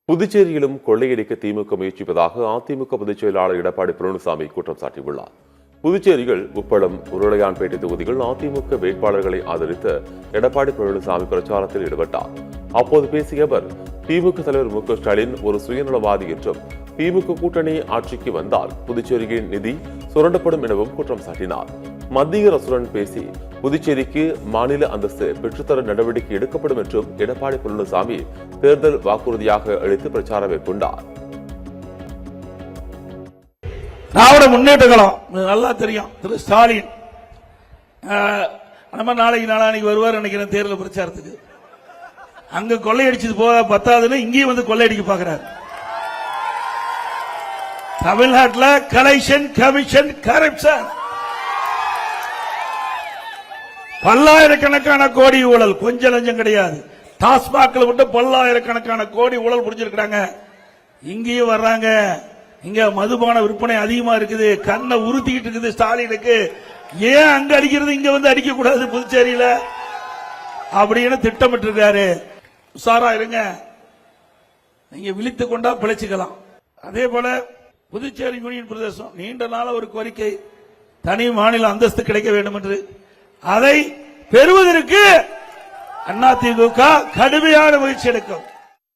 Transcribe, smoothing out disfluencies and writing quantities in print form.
புதுச்சேரியிலும் கொள்ளையடிக்க திமுக முயற்சிப்பதாக அதிமுக பொதுச் செயலாளர் எடப்பாடி பழனிசாமி குற்றம் சாட்டியுள்ளார். புதுச்சேரியில் உப்பளம், உருளையான்பேட்டை தொகுதிகள் அதிமுக வேட்பாளர்களை ஆதரித்து எடப்பாடி பழனிசாமி பிரச்சாரத்தில் ஈடுபட்டார். அப்போது பேசிய அவர், திமுக தலைவர் மு க ஸ்டாலின் ஒரு சுயநலவாதி என்றும் திமுக கூட்டணி ஆட்சிக்கு வந்தால் புதுச்சேரியின் நிதி சுரண்டப்படும் எனவும் குற்றம் சாட்டினார். மத்திய அரசுடன் பேசி புதுச்சேரிக்கு மாநில அந்தஸ்து பெற்றுத்தர நடவடிக்கை எடுக்கப்படும் என்றும் எடப்பாடி பழனிசாமி தேர்தல் வாக்குறுதியாக அளித்து பிரச்சாரம் மேற்கொண்டார். திராவிட முன்னேற்ற கழகம் நல்லா தெரியும். திரு ஸ்டாலின் நம்ம நாளைக்கு வருவார் நினைக்கிறேன் தேர்தல் பிரச்சாரத்துக்கு. அங்க கொள்ளையடிச்சது போக பத்தாதுன்னு இங்கேயும் வந்து கொள்ளையடிக்க பாக்குறாரு. தமிழ்நாட்டில் கலெக்ஷன் கமிஷன் கரப்ஷன் பல்லாயிரக்கணக்கான கோடி ஊழல், கொஞ்சம் லஞ்சம் கிடையாது. டாஸ்மாக்ல மட்டும் பல்லாயிரக்கணக்கான கோடி ஊழல் புரிஞ்சிருக்காங்க. இங்கேயும் வர்றாங்க. இங்க மதுபான விற்பனை அதிகமா இருக்குது. கண்ணை உறுத்திக்கிட்டு இருக்குது ஸ்டாலினுக்கு. ஏன் அங்க அடிக்கிறது இங்க வந்து அடிக்க கூடாது புதுச்சேரியில அப்படின்னு திட்டமிட்டு இருக்காரு. உஷாரா இருங்க, நீங்க விழித்து கொண்டா பிழைச்சுக்கலாம். அதே போல புதுச்சேரி யூனியன் பிரதேசம் நீண்ட நாள ஒரு கோரிக்கை, தனி மாநில அந்தஸ்து கிடைக்க வேண்டும் என்று. அதை பெறுவதற்கு அதிமுக கடுமையான முயற்சி எடுக்கும்.